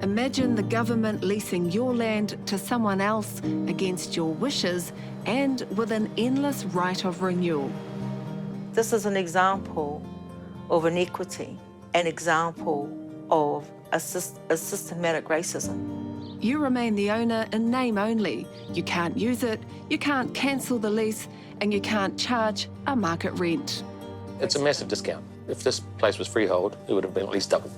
Imagine the government leasing your land to someone else against your wishes and with an endless right of renewal. This is an example of inequity, an example of a systematic racism. You remain the owner in name only. You can't use it, you can't cancel the lease, and you can't charge a market rent. It's a massive discount. If this place was freehold, it would have been at least double.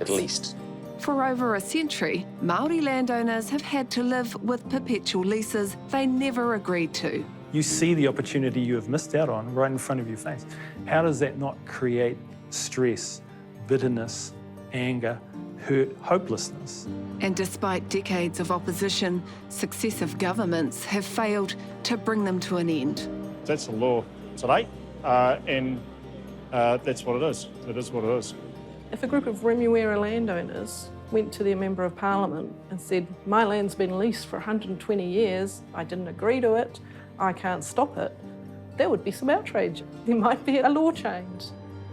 At least. For over a century, Māori landowners have had to live with perpetual leases they never agreed to. You see the opportunity you have missed out on right in front of your face. How does that not create stress, bitterness, anger, hurt, hopelessness? And despite decades of opposition, successive governments have failed to bring them to an end. That's the law today, and that's what it is. It is what it is. If a group of Remuera landowners went to their Member of Parliament and said, my land's been leased for 120 years, I didn't agree to it, I can't stop it, there would be some outrage. There might be a law change.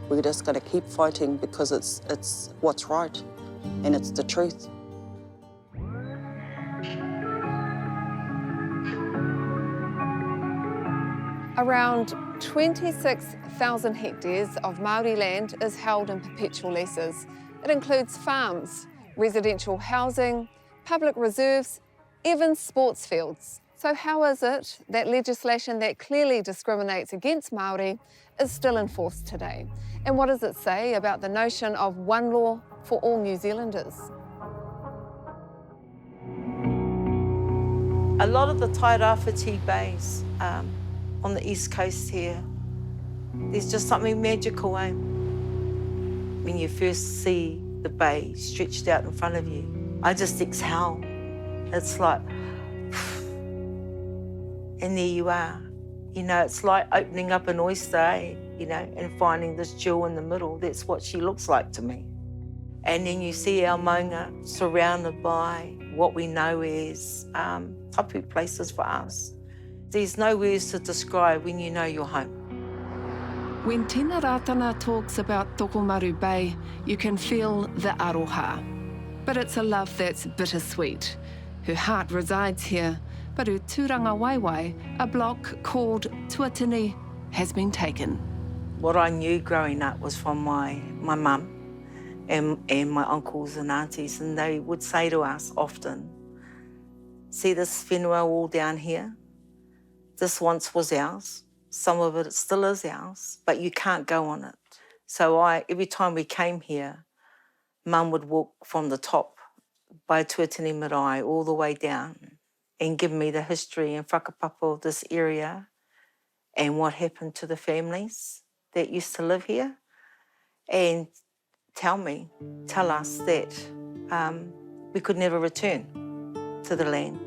We're just got to keep fighting because it's what's right and it's the truth. Around 26,000 hectares of Māori land is held in perpetual leases. It includes farms, residential housing, public reserves, even sports fields. So how is it that legislation that clearly discriminates against Māori is still enforced today? And what does it say about the notion of one law for all New Zealanders? A lot of the Tairāwhiti bays on the east coast here, there's just something magical, eh? When you first see the bay stretched out in front of you, I just exhale. It's like, and there you are. You know, it's like opening up an oyster, eh? You know, and finding this jewel in the middle. That's what she looks like to me. And then you see our maunga surrounded by what we know is tapu places for us. There's no words to describe when you know you're home. When Tēnā Rātana talks about Tokomaru Bay, you can feel the aroha. But it's a love that's bittersweet. Her heart resides here, but her tūranga waiwai, a block called Tuatini, has been taken. What I knew growing up was from my mum and my uncles and aunties, and they would say to us often, see this whenua all down here? This once was ours. Some of it still is ours, but you can't go on it. So every time we came here, Mum would walk from the top by Tuatini Marae all the way down and give me the history and whakapapa of this area and what happened to the families that used to live here, and tell us that we could never return to the land.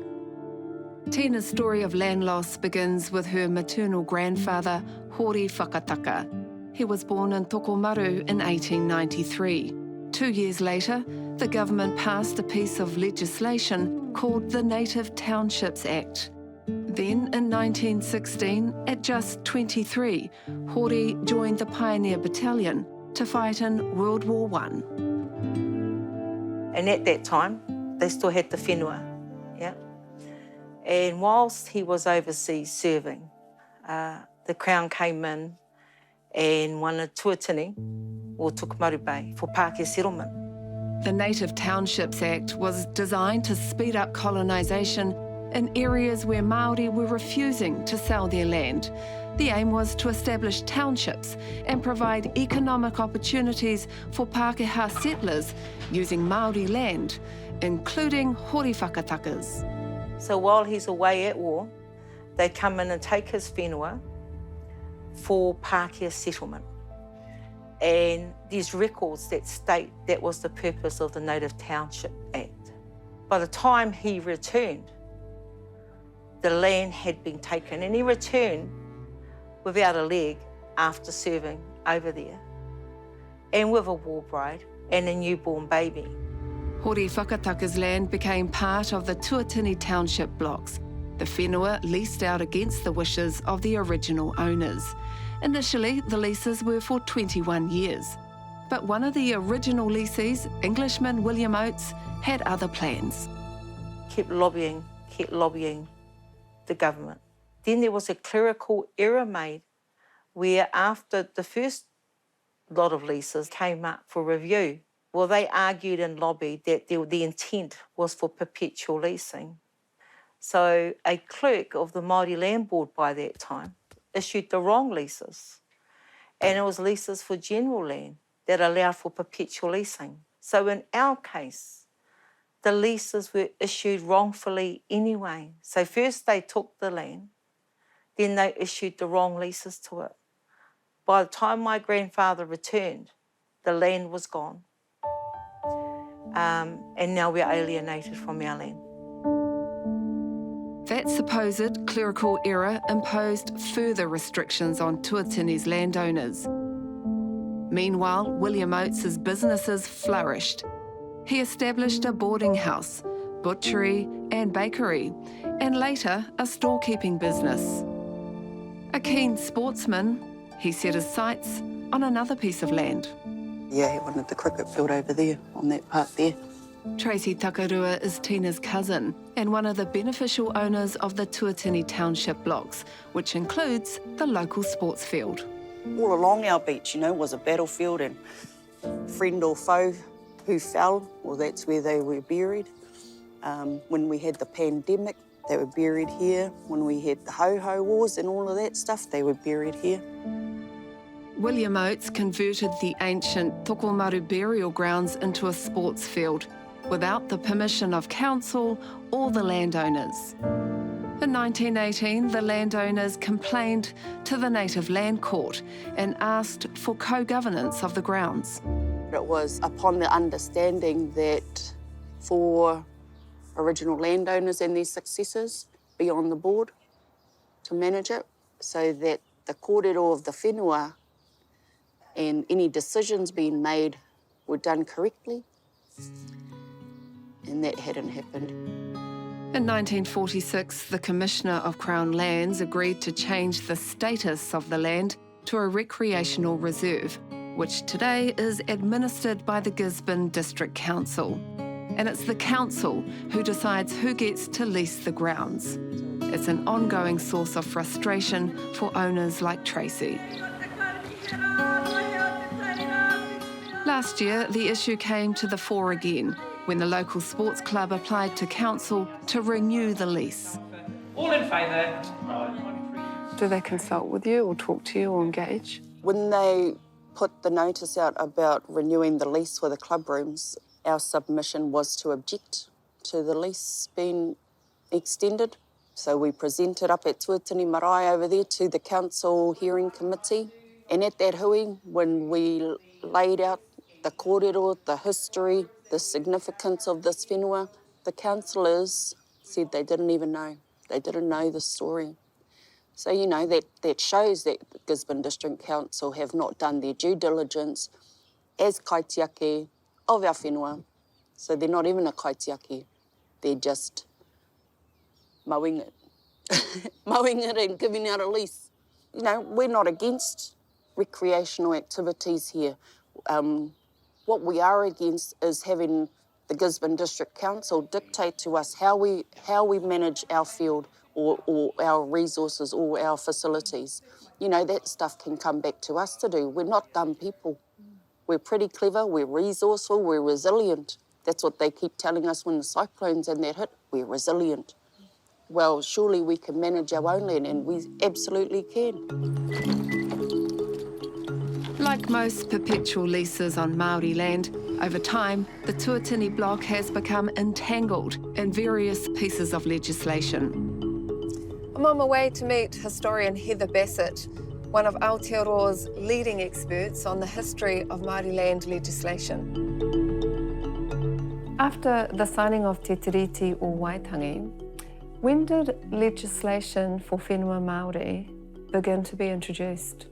Tina's story of land loss begins with her maternal grandfather, Hori Whakataka. He was born in Tokomaru in 1893. 2 years later, the government passed a piece of legislation called the Native Townships Act. Then, in 1916, at just 23, Hori joined the Pioneer Battalion to fight in World War I. And at that time, they still had the whenua, yeah? And whilst he was overseas serving, the Crown came in and wanted Tuatini, or Tokomaru Bay, for Pākehā settlement. The Native Townships Act was designed to speed up colonisation in areas where Māori were refusing to sell their land. The aim was to establish townships and provide economic opportunities for Pākehā settlers using Māori land, including Hori Whakatakas. So while he's away at war, they come in and take his whenua for Pākehā settlement. And there's records that state that was the purpose of the Native Township Act. By the time he returned, the land had been taken, and he returned without a leg after serving over there, and with a war bride and a newborn baby. Hori Whakataka's land became part of the Tuatini Township blocks. The whenua leased out against the wishes of the original owners. Initially, the leases were for 21 years. But one of the original lessees, Englishman William Oates, had other plans. Kept lobbying the government. Then there was a clerical error made where after the first lot of leases came up for review, well, they argued and lobbied that the intent was for perpetual leasing. So a clerk of the Māori Land Board by that time issued the wrong leases, and it was leases for general land that allowed for perpetual leasing. So in our case, the leases were issued wrongfully anyway. So first they took the land, then they issued the wrong leases to it. By the time my grandfather returned, the land was gone. And now we're alienated from our land. That supposed clerical error imposed further restrictions on Tuatini's landowners. Meanwhile, William Oates's businesses flourished. He established a boarding house, butchery and bakery, and later a storekeeping business. A keen sportsman, he set his sights on another piece of land. Yeah, he wanted the cricket field over there, on that part there. Tracy Takarua is Tina's cousin and one of the beneficial owners of the Tuatini Township blocks, which includes the local sports field. All along our beach, you know, was a battlefield, and friend or foe who fell, well, that's where they were buried. When we had the pandemic, they were buried here. When we had the ho-ho wars and all of that stuff, they were buried here. William Oates converted the ancient Tokomaru burial grounds into a sports field without the permission of council or the landowners. In 1918, the landowners complained to the Native Land Court and asked for co-governance of the grounds. It was upon the understanding that for original landowners and their successors be on the board to manage it, so that the kōrero of the whenua and any decisions being made were done correctly, and that hadn't happened. In 1946, the Commissioner of Crown Lands agreed to change the status of the land to a recreational reserve, which today is administered by the Gisborne District Council. And it's the council who decides who gets to lease the grounds. It's an ongoing source of frustration for owners like Tracy. Last year, the issue came to the fore again when the local sports club applied to council to renew the lease. All in favour? Do they consult with you or talk to you or engage? When they put the notice out about renewing the lease for the club rooms, our submission was to object to the lease being extended. So we presented up at Tuatini Marae over there to the council hearing committee. And at that hui, when we laid out the kōrero, the history, the significance of this whenua, the councillors said they didn't even know. They didn't know the story. So, you know, that shows that the Gisborne District Council have not done their due diligence as kaitiaki of our whenua. So they're not even a kaitiaki. They're just mowing it. Mowing it and giving out a lease. You know, we're not against recreational activities here. What we are against is having the Gisborne District Council dictate to us how we manage our field or our resources or our facilities. You know, that stuff can come back to us to do. We're not dumb people. We're pretty clever, we're resourceful, we're resilient. That's what they keep telling us when the cyclones and that hit. We're resilient. Well, surely we can manage our own land, and we absolutely can. Like most perpetual leases on Māori land, over time, the Tuatini block has become entangled in various pieces of legislation. I'm on my way to meet historian Heather Bassett, one of Aotearoa's leading experts on the history of Māori land legislation. After the signing of Te Tiriti o Waitangi, when did legislation for whenua Māori begin to be introduced?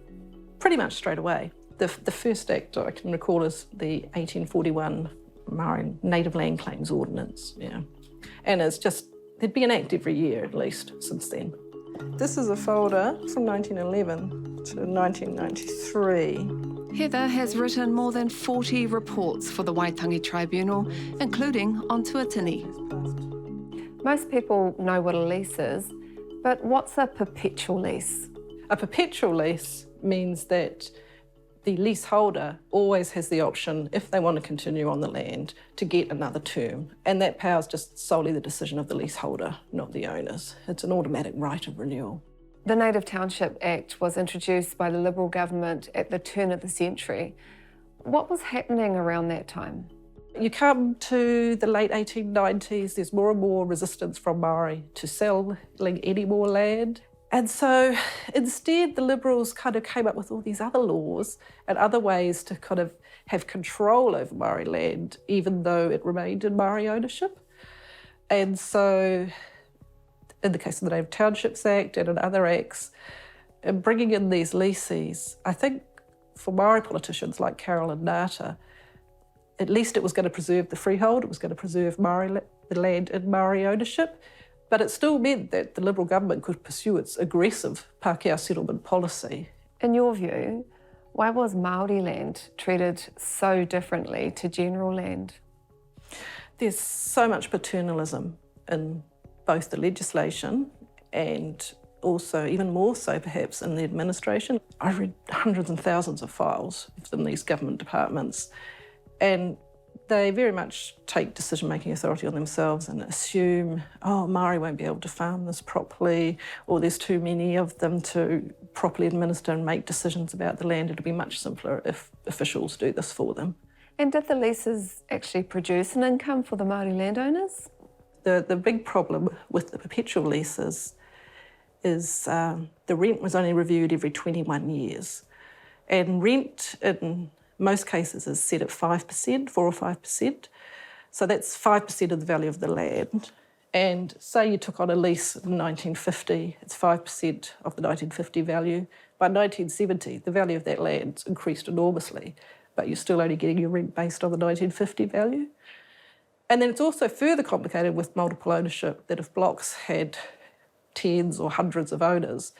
Pretty much straight away. The first act I can recall is the 1841 Māori Native Land Claims Ordinance, yeah. And it's just, there'd be an act every year at least since then. This is a folder from 1911 to 1993, Heather has written more than 40 reports for the Waitangi Tribunal, including on tuatini. Most people know what a lease is, but what's a perpetual lease? A perpetual lease means that the leaseholder always has the option, if they want to continue on the land, to get another term. And that power is just solely the decision of the leaseholder, not the owners. It's an automatic right of renewal. The Native Township Act was introduced by the Liberal government at the turn of the century. What was happening around that time? You come to the late 1890s, there's more and more resistance from Māori to selling any more land. And so instead, the Liberals kind of came up with all these other laws and other ways to kind of have control over Māori land, even though it remained in Māori ownership. And so in the case of the Native Townships Act and in other acts, and bringing in these leases, I think for Māori politicians like Carol and Ngāta, at least it was going to preserve the freehold, it was going to preserve the land in Māori ownership, but it still meant that the Liberal government could pursue its aggressive Pākehā settlement policy. In your view, why was Māori land treated so differently to general land? There's so much paternalism in both the legislation and also, even more so perhaps, in the administration. I read hundreds and thousands of files from these government departments, and they very much take decision-making authority on themselves and assume, oh, Māori won't be able to farm this properly, or there's too many of them to properly administer and make decisions about the land. It'll be much simpler if officials do this for them. And did the leases actually produce an income for the Māori landowners? The big problem with the perpetual leases is the rent was only reviewed every 21 years. And rent in most cases is set at 5%, 4 or 5%. So that's 5% of the value of the land. And say you took on a lease in 1950, it's 5% of the 1950 value. By 1970, the value of that land increased enormously, but you're still only getting your rent based on the 1950 value. And then it's also further complicated with multiple ownership, that if blocks had tens or hundreds of owners,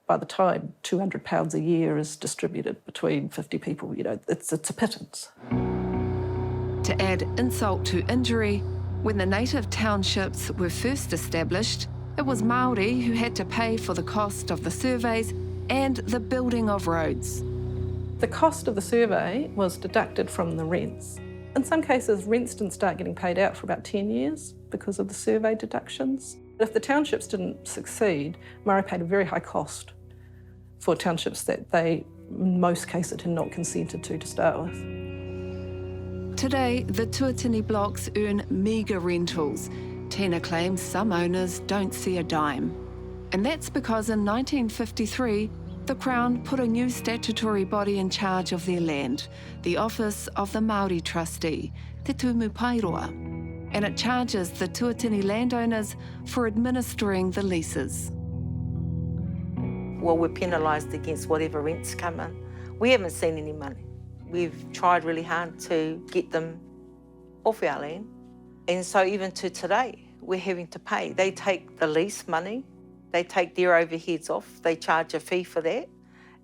by the time £200 a year is distributed between 50 people, you know, it's a pittance. To add insult to injury, when the native townships were first established, it was Māori who had to pay for the cost of the surveys and the building of roads. The cost of the survey was deducted from the rents. In some cases, rents didn't start getting paid out for about 10 years because of the survey deductions. If the townships didn't succeed, Māori paid a very high cost for townships that they, in most cases, had not consented to start with. Today, the tuatini blocks earn meagre rentals. Tina claims some owners don't see a dime. And that's because in 1953, the Crown put a new statutory body in charge of their land, the Office of the Māori Trustee, Te Tumu Pairoa, and it charges the tuatini landowners for administering the leases. Well, we're penalised against whatever rents come in. We haven't seen any money. We've tried really hard to get them off our land. And so even to today, we're having to pay. They take the lease money, they take their overheads off, they charge a fee for that.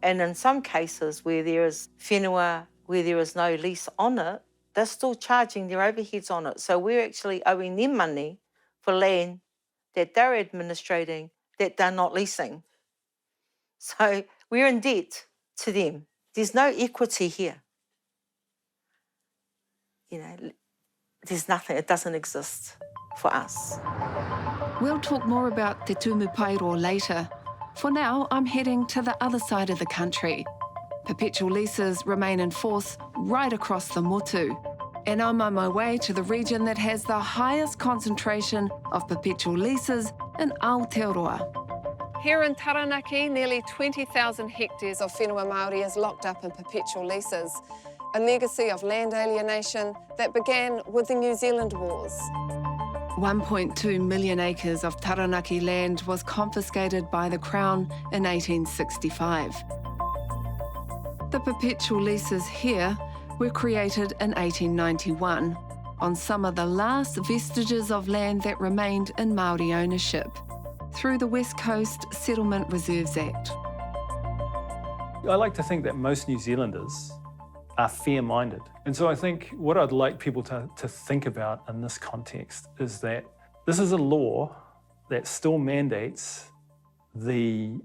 And in some cases where there is whenua, where there is no lease on it, they're still charging their overheads on it. So we're actually owing them money for land that they're administrating, that they're not leasing. So we're in debt to them. There's no equity here. You know, there's nothing, it doesn't exist for us. We'll talk more about Te Tumu Pairoa later. For now, I'm heading to the other side of the country. Perpetual leases remain in force right across the motu. And I'm on my way to the region that has the highest concentration of perpetual leases in Aotearoa. Here in Taranaki, nearly 20,000 hectares of whenua Māori is locked up in perpetual leases, a legacy of land alienation that began with the New Zealand Wars. 1.2 million acres of Taranaki land was confiscated by the Crown in 1865. The perpetual leases here were created in 1891 on some of the last vestiges of land that remained in Māori ownership through the West Coast Settlement Reserves Act. I like to think that most New Zealanders are fair-minded. And so I think what I'd like people to think about in this context is that this is a law that still mandates the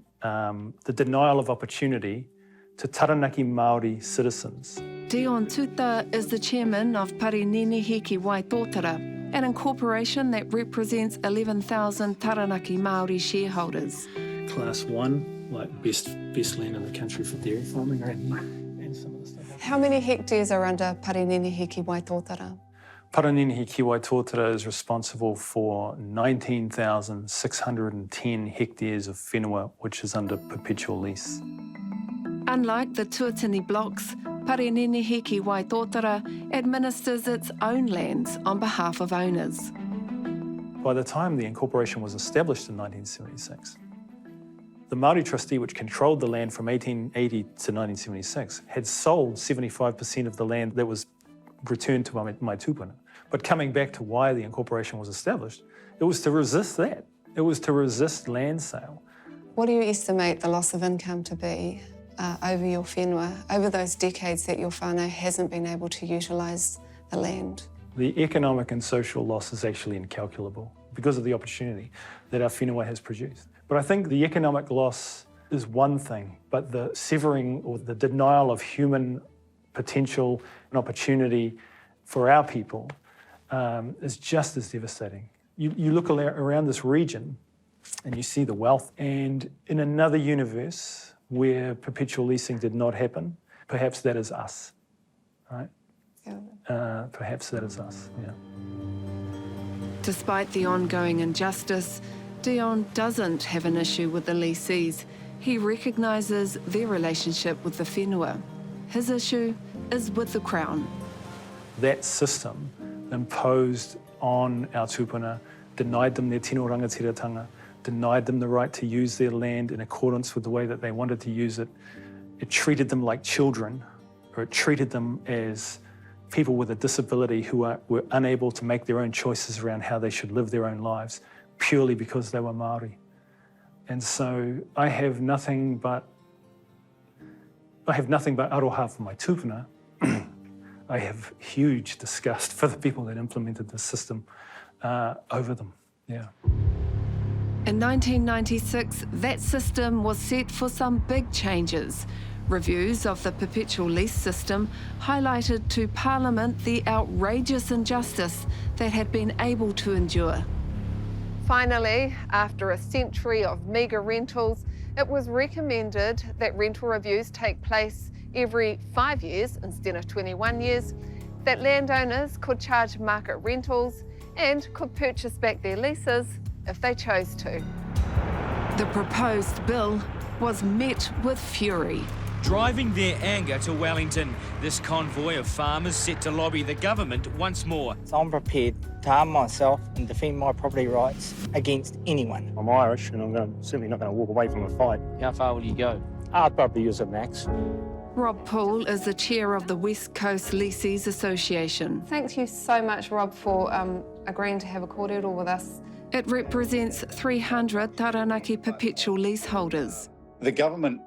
denial of opportunity to Taranaki Māori citizens. Dion Tuta is the chairman of Parinini Hiki Waitotara, an incorporation that represents 11,000 Taranaki Māori shareholders. Class 1, like best land in the country for dairy farming and some of the stuff. How many hectares are under Parinini Hiki Waitotara? Parinini Hiki Waitotara is responsible for 19,610 hectares of whenua, which is under perpetual lease. Unlike the Tuatini blocks, Parinini Hiki Waitotara administers its own lands on behalf of owners. By the time the incorporation was established in 1976, the Māori trustee, which controlled the land from 1880 to 1976, had sold 75% of the land that was returned to my tupuna. But coming back to why the incorporation was established, it was to resist that. It was to resist land sale. What do you estimate the loss of income to be over your whenua, over those decades that your whānau hasn't been able to utilise the land? The economic and social loss is actually incalculable because of the opportunity that our whenua has produced. But I think the economic loss is one thing, but the severing or the denial of human potential and opportunity for our people is just as devastating. You look around this region and you see the wealth, and in another universe where perpetual leasing did not happen, perhaps that is us, right? Yeah. Perhaps that is us, yeah. Despite the ongoing injustice, Dion doesn't have an issue with the lessees. He recognises their relationship with the whenua. His issue is with the Crown. That system imposed on our tupuna, denied them their tino rangatiratanga, denied them the right to use their land in accordance with the way that they wanted to use it. It treated them like children, or it treated them as people with a disability who were unable to make their own choices around how they should live their own lives, purely because they were Māori. And so I have nothing but aroha for my tupuna. I have huge disgust for the people that implemented this system over them, yeah. In 1996, that system was set for some big changes. Reviews of the perpetual lease system highlighted to Parliament the outrageous injustice that had been able to endure. Finally, after a century of meagre rentals, it was recommended that rental reviews take place every 5 years instead of 21 years, that landowners could charge market rentals and could purchase back their leases if they chose to. The proposed bill was met with fury. Driving their anger to Wellington, this convoy of farmers set to lobby the government once more. So I'm prepared to arm myself and defend my property rights against anyone. I'm Irish and I'm certainly not going to walk away from a fight. How far will you go? I'd probably use a max. Rob Poole is the chair of the West Coast Lessees Association. Thank you so much, Rob, for agreeing to have a kōrero with us. It represents 300 Taranaki perpetual leaseholders. The government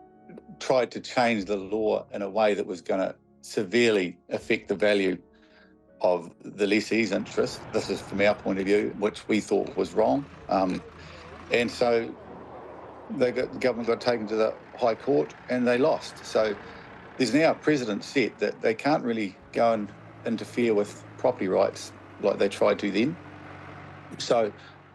tried to change the law in a way that was going to severely affect the value of the lessee's interest. This is from our point of view, which we thought was wrong. And so the government got taken to the High Court and they lost. So there's now a precedent set that they can't really go and interfere with property rights like they tried to then. So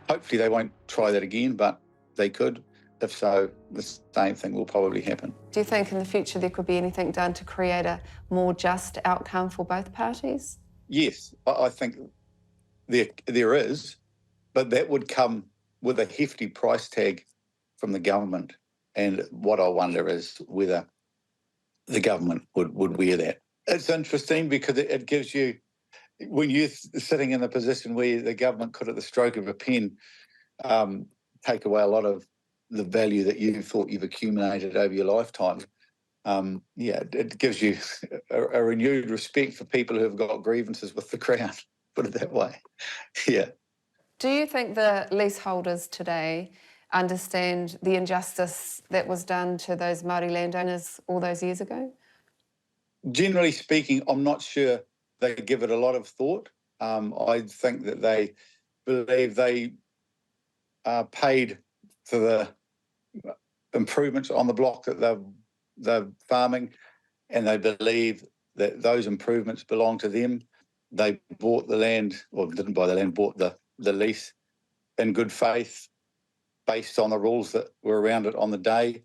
hopefully they won't try that again, but they could. If so, the same thing will probably happen. Do you think in the future there could be anything done to create a more just outcome for both parties? Yes, I think there is, but that would come with a hefty price tag from the government. And what I wonder is whether the government would wear that. It's interesting because it gives you, when you're sitting in a position where the government could, at the stroke of a pen, take away a lot of the value that you thought you've accumulated over your lifetime, it gives you a renewed respect for people who have got grievances with the Crown, put it that way. Yeah. Do you think the leaseholders today understand the injustice that was done to those Māori landowners all those years ago? generally speaking, I'm not sure they give it a lot of thought. I think that they believe they are paid for the improvements on the block that they're farming, and they believe that those improvements belong to them. They bought the land, or didn't buy the land, bought the lease in good faith based on the rules that were around it on the day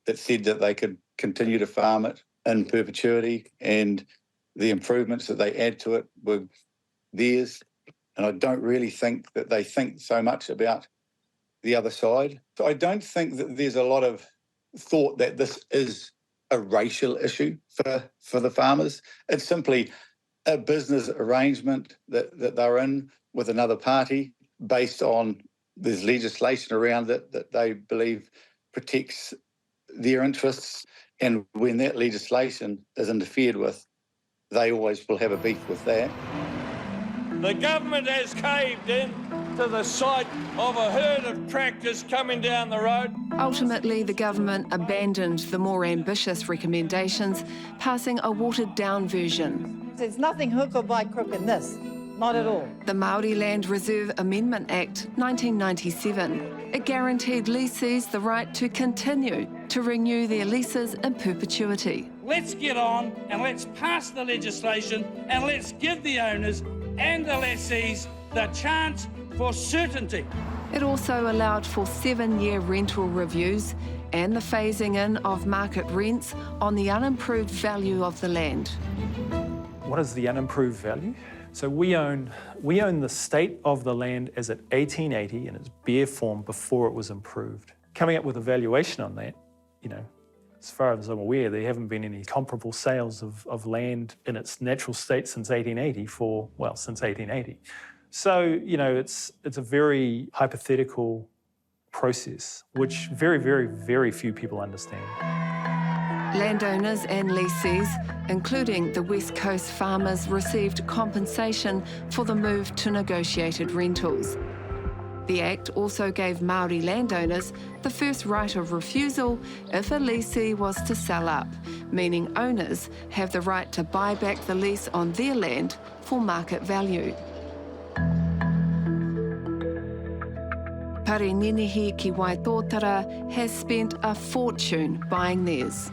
that said that they could continue to farm it in perpetuity, and the improvements that they add to it were theirs. And I don't really think that they think so much about the other side. So I don't think that there's a lot of thought that this is a racial issue for the farmers. It's simply a business arrangement that they're in with another party based on there's legislation around it that they believe protects their interests. And when that legislation is interfered with, they always will have a beef with that. The government has caved in to the sight of a herd of tractors coming down the road. Ultimately, the government abandoned the more ambitious recommendations, passing a watered-down version. There's nothing hook or by crook in this, not at all. The Māori Land Reserve Amendment Act, 1997. It guaranteed lessees the right to continue to renew their leases in perpetuity. Let's get on and let's pass the legislation and let's give the owners and the lessees the chance for certainty. It also allowed for 7-year rental reviews and the phasing in of market rents on the unimproved value of the land. What is the unimproved value? So we own the state of the land as at 1880 in its bare form before it was improved. Coming up with a valuation on that, as far as I'm aware, there haven't been any comparable sales of land in its natural state since 1880 since 1880. So, it's a very hypothetical process, which very, very, very few people understand. Landowners and lessees, including the West Coast farmers, received compensation for the move to negotiated rentals. The Act also gave Māori landowners the first right of refusal if a lessee was to sell up, meaning owners have the right to buy back the lease on their land for market value. Pareninihi ki Waitotara has spent a fortune buying theirs.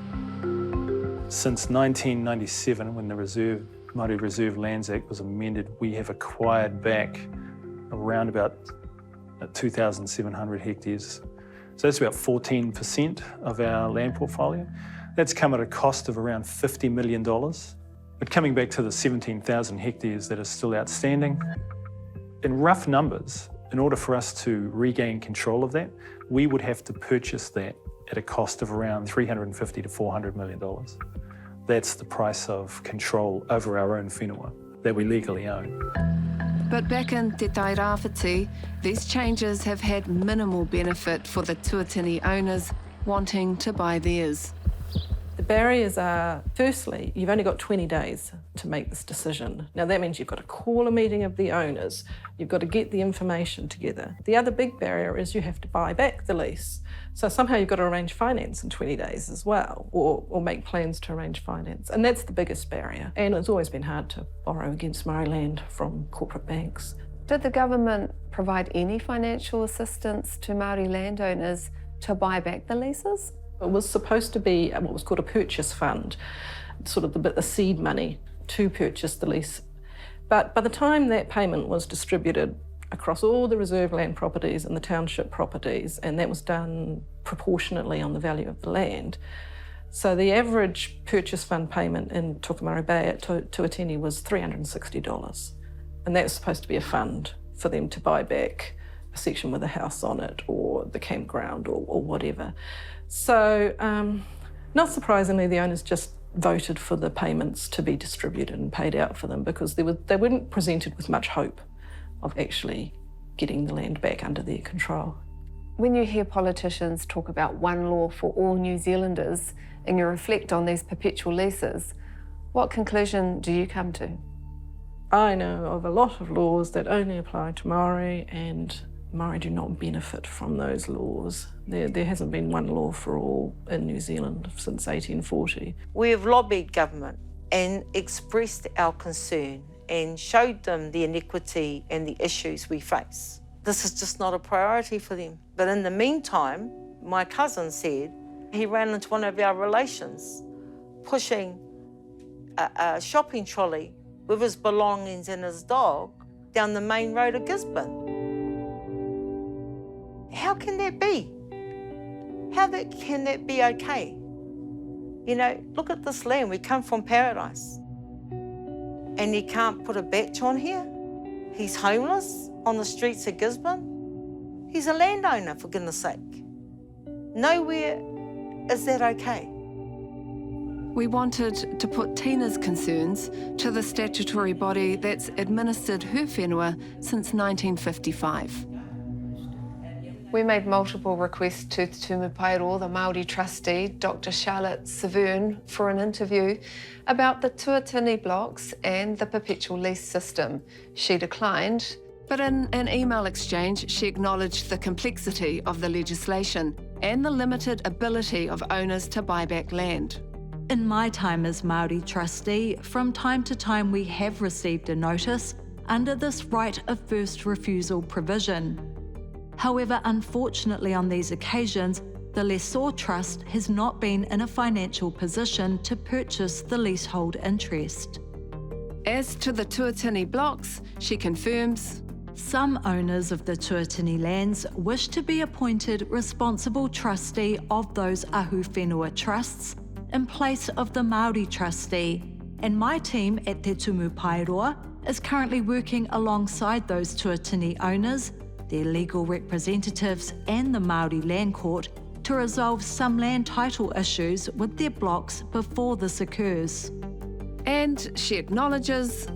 Since 1997, when the Māori Reserve Lands Act was amended, we have acquired back around about 2,700 hectares. So that's about 14% of our land portfolio. That's come at a cost of around $50 million. But coming back to the 17,000 hectares that are still outstanding, in rough numbers, in order for us to regain control of that, we would have to purchase that at a cost of around $350 to $400 million. That's the price of control over our own whenua that we legally own. But back in Te Tai Rāwhiti, these changes have had minimal benefit for the tuatini owners wanting to buy theirs. The barriers are, firstly, you've only got 20 days to make this decision. Now that means you've got to call a meeting of the owners, you've got to get the information together. The other big barrier is you have to buy back the lease. So somehow you've got to arrange finance in 20 days as well, or make plans to arrange finance. And that's the biggest barrier. And it's always been hard to borrow against Māori land from corporate banks. Did the government provide any financial assistance to Māori landowners to buy back the leases? It was supposed to be what was called a purchase fund, sort of the seed money to purchase the lease. But by the time that payment was distributed across all the reserve land properties and the township properties, and that was done proportionately on the value of the land, so the average purchase fund payment in Tokomaru Bay at Tuatini was $360. And that was supposed to be a fund for them to buy back a section with a house on it or the campground or whatever. So, not surprisingly, the owners just voted for the payments to be distributed and paid out for them because they weren't presented with much hope of actually getting the land back under their control. When you hear politicians talk about one law for all New Zealanders and you reflect on these perpetual leases, what conclusion do you come to? I know of a lot of laws that only apply to Māori and Māori do not benefit from those laws. There hasn't been one law for all in New Zealand since 1840. We have lobbied government and expressed our concern and showed them the inequity and the issues we face. This is just not a priority for them. But in the meantime, my cousin said he ran into one of our relations pushing a shopping trolley with his belongings and his dog down the main road of Gisborne. How can that be? Can that be okay? You know, look at this land. We come from paradise. And he can't put a batch on here? He's homeless on the streets of Gisborne? He's a landowner, for goodness sake. Nowhere is that okay. We wanted to put Tina's concerns to the statutory body that's administered her whenua since 1955. We made multiple requests to Te Tumupairoa, the Māori trustee, Dr. Charlotte Severn, for an interview about the tuatini blocks and the perpetual lease system. She declined. But in an email exchange, she acknowledged the complexity of the legislation and the limited ability of owners to buy back land. In my time as Māori trustee, from time to time we have received a notice under this right of first refusal provision. However, unfortunately on these occasions, the lessor trust has not been in a financial position to purchase the leasehold interest. As to the tuatini blocks, she confirms some owners of the tuatini lands wish to be appointed responsible trustee of those ahu whenua trusts in place of the Māori trustee, and my team at Te Tumupairoa is currently working alongside those tuatini owners, their legal representatives and the Māori Land Court to resolve some land title issues with their blocks before this occurs. And she acknowledges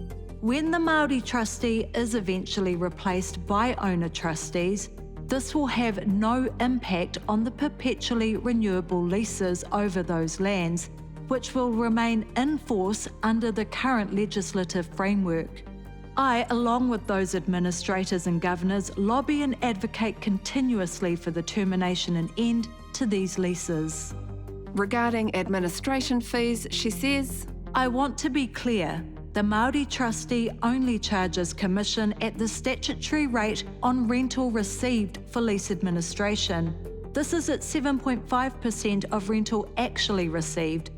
when the Māori trustee is eventually replaced by owner trustees, this will have no impact on the perpetually renewable leases over those lands, which will remain in force under the current legislative framework. I, along with those administrators and governors, lobby and advocate continuously for the termination and end to these leases. Regarding administration fees, she says, I want to be clear. The Māori trustee only charges commission at the statutory rate on rental received for lease administration. This is at 7.5% of rental actually received.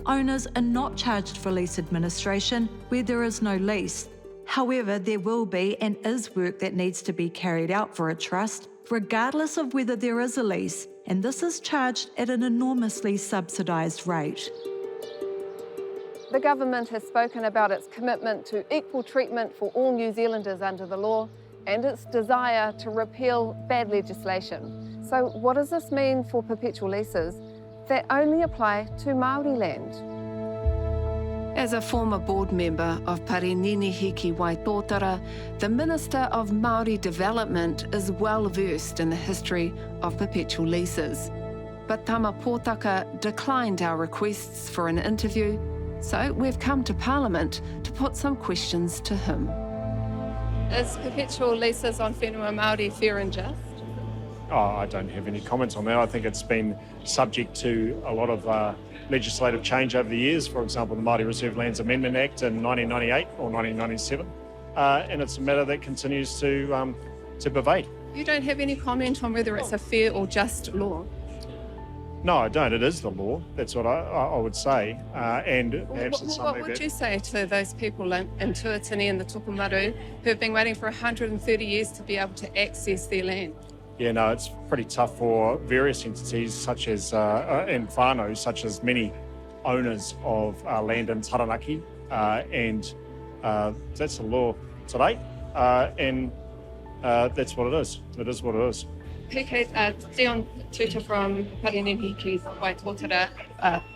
Owners are not charged for lease administration where there is no lease. However, there will be and is work that needs to be carried out for a trust, regardless of whether there is a lease, and this is charged at an enormously subsidised rate. The government has spoken about its commitment to equal treatment for all New Zealanders under the law and its desire to repeal bad legislation. So what does this mean for perpetual leases that only apply to Māori land? As a former board member of Parinini Hiki Waitotara, the Minister of Māori Development is well versed in the history of perpetual leases. But Tama Pōtaka declined our requests for an interview, so we've come to Parliament to put some questions to him. Is perpetual leases on whenua Māori fair and just? I don't have any comments on that. I think it's been subject to a lot of legislative change over the years. For example, the Māori Reserve Lands Amendment Act in 1998 or 1997. And it's a matter that continues to pervade. You don't have any comment on whether it's a fair or just law? No, I don't. It is the law. That's what I would say. And perhaps it's something What would you say to those people in Tuatini and the Tupumaru who have been waiting for 130 years to be able to access their land? Yeah, no, it's pretty tough for various entities such as, and whānau, such as many owners of land in Taranaki. And that's the law today. And that's what it is. It is what it is. Dion Tuta from Parinini Hiki Waitotara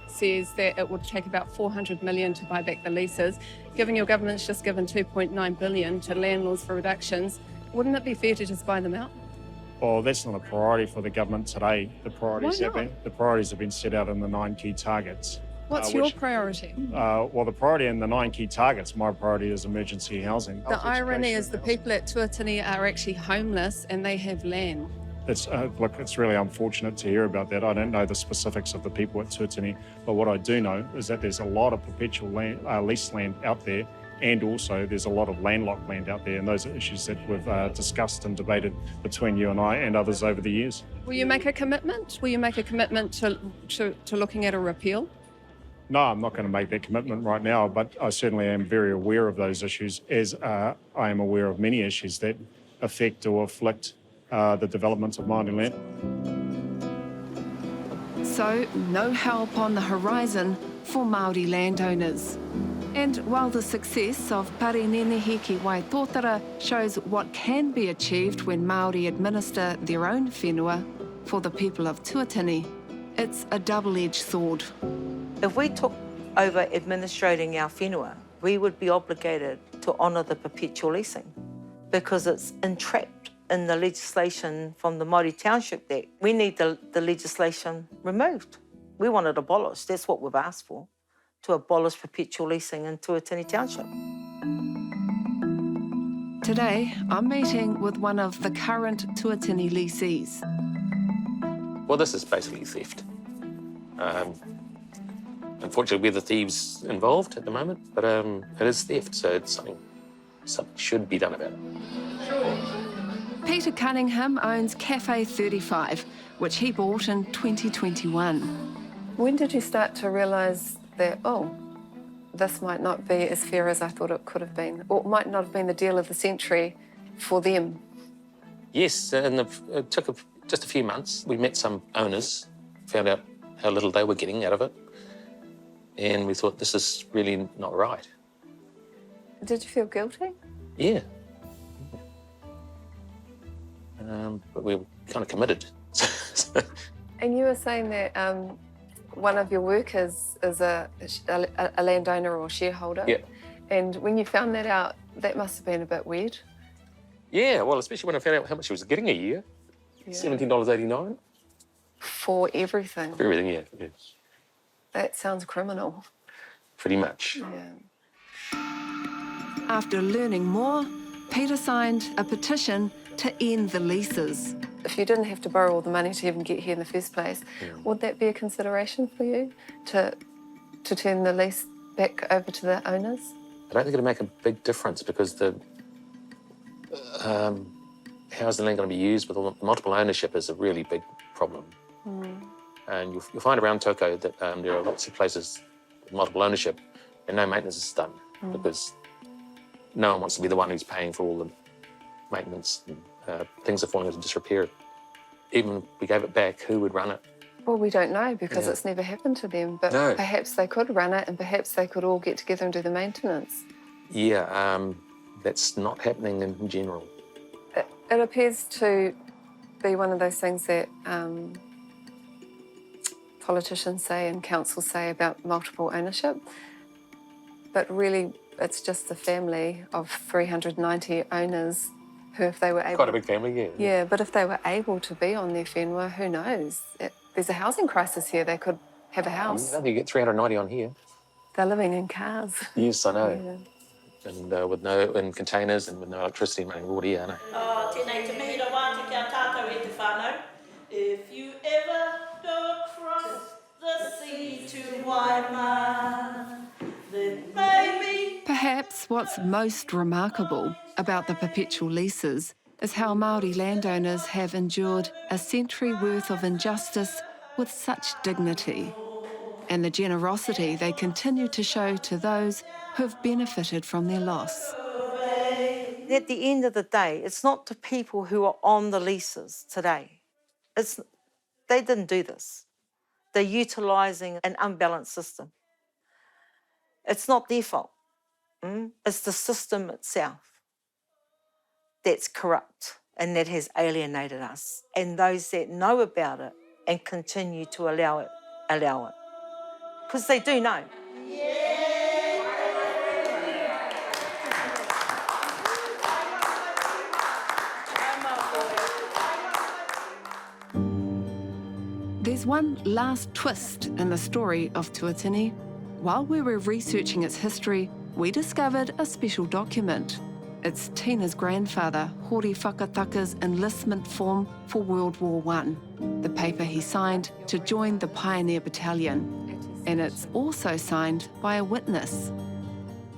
says that it would take about 400 million to buy back the leases. Given your government's just given 2.9 billion to landlords for reductions, wouldn't it be fair to just buy them out? Well, that's not a priority for the government today. The priorities have been set out in the 9 key targets. What's your priority? Well, the priority in the 9 key targets, my priority is emergency housing. The irony is the people at Tuatini are actually homeless and they have land. Look, it's really unfortunate to hear about that. I don't know the specifics of the people at Tuatini, but what I do know is that there's a lot of perpetual land, lease land out there, and also there's a lot of landlocked land out there, and those are issues that we've discussed and debated between you and I and others over the years. Will you make a commitment? Will you make a commitment to looking at a repeal? No, I'm not going to make that commitment right now, but I certainly am very aware of those issues, as I am aware of many issues that affect or afflict the development of Māori land. So, no help on the horizon for Māori landowners. And while the success of Parenene Ki Wai Tōtara shows what can be achieved when Māori administer their own whenua for the people of Tuatini, it's a double-edged sword. If we took over administrating our whenua, we would be obligated to honour the perpetual leasing because it's entrapped in the legislation from the Māori Township Act. We need the legislation removed. We want it abolished. That's what we've asked for, to abolish perpetual leasing in Tuatini Township. Today, I'm meeting with one of the current Tuatini leasees. Well, this is basically theft. Unfortunately, we're the thieves involved at the moment, but it is theft, so it's something should be done about it. Peter Cunningham owns Cafe 35, which he bought in 2021. When did you start to realise that, oh, this might not be as fair as I thought it could have been, or it might not have been the deal of the century for them? Yes, and it took just a few months. We met some owners, found out how little they were getting out of it, and we thought, this is really not right. Did you feel guilty? Yeah. But we were kind of committed. And you were saying that one of your workers is a landowner or shareholder. Yeah. And when you found that out, that must have been a bit weird. Yeah, well, especially when I found out how much she was getting a year. Yeah. $17.89. For everything? For everything, yeah. Yes. That sounds criminal. Pretty much. Yeah. After learning more, Peter signed a petition to end the leases. If you didn't have to borrow all the money to even get here in the first place, would that be a consideration for you, to turn the lease back over to the owners? I don't think it'll make a big difference because the how's the land going to be used with all multiple ownership is a really big problem. And you'll find around Toko that there are lots of places with multiple ownership and no maintenance is done because no one wants to be the one who's paying for all the maintenance. And, things are falling into disrepair. Even if we gave it back, who would run it? Well, we don't know because it's never happened to them, but perhaps they could run it and perhaps they could all get together and do the maintenance. Yeah, that's not happening in general. It appears to be one of those things that politicians say and councils say about multiple ownership, but really it's just a family of 390 owners who, if they were able... Quite a big family, yeah. Yeah, but if they were able to be on their whenua, who knows? There's a housing crisis here. They could have a house. I think you get 390 on here. They're living in cars. Yes, I know. Yeah. And with in containers and with no electricity and running water, yeah, I know. Tēnei te mihi ra wāte kia tātou e te whānau. If you ever go across the sea to Waimā, then maybe... Perhaps what's most remarkable about the perpetual leases is how Māori landowners have endured a century worth of injustice with such dignity, and the generosity they continue to show to those who've benefited from their loss. At the end of the day, it's not the people who are on the leases today. They didn't do this. They're utilising an unbalanced system. It's not their fault. It's the system itself that's corrupt and that has alienated us. And those that know about it and continue to allow it. Because they do know. There's there's one last twist in the story of Tuatini. While we were researching its history, we discovered a special document. It's Tina's grandfather, Hori Whakataka's enlistment form for World War I, the paper he signed to join the Pioneer Battalion. And it's also signed by a witness.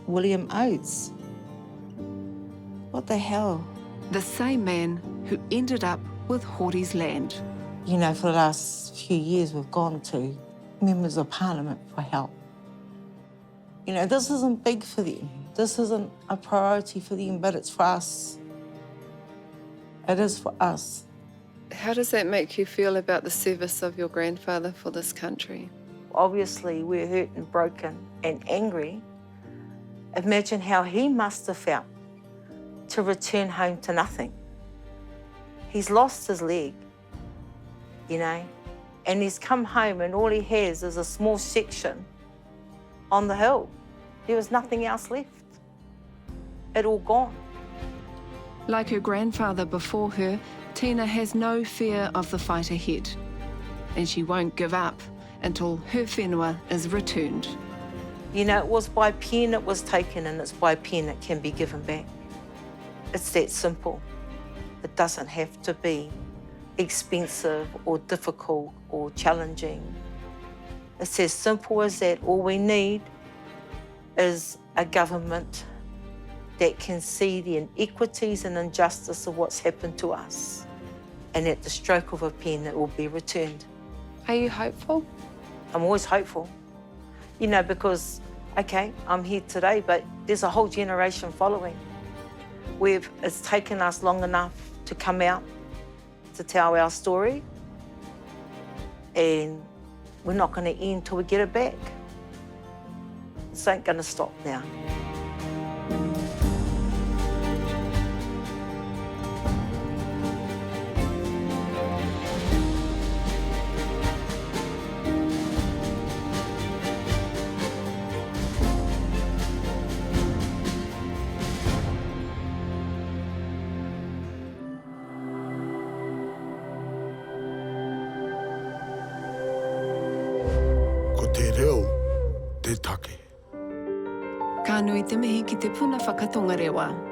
William Oates. What the hell? The same man who ended up with Hori's land. You know, for the last few years, we've gone to members of Parliament for help. You know, this isn't big for them. This isn't a priority for them, but it's for us. It is for us. How does that make you feel about the service of your grandfather for this country? Obviously, we're hurt and broken and angry. Imagine how he must have felt to return home to nothing. He's lost his leg, you know, and he's come home and all he has is a small section on the hill. There was nothing else left. It all gone. Like her grandfather before her, Tina has no fear of the fight ahead, and she won't give up until her whenua is returned. You know, it was by pen it was taken, and it's by pen it can be given back. It's that simple. It doesn't have to be expensive or difficult or challenging. It's as simple as that. All we need is a government that can see the inequities and injustice of what's happened to us. And at the stroke of a pen, it will be returned. Are you hopeful? I'm always hopeful. You know, because, okay, I'm here today, but there's a whole generation following. It's taken us long enough to come out, to tell our story, and we're not going to end till we get it back. This ain't going to stop now. Ka nui te mihi ki te puna whakatonga rewa.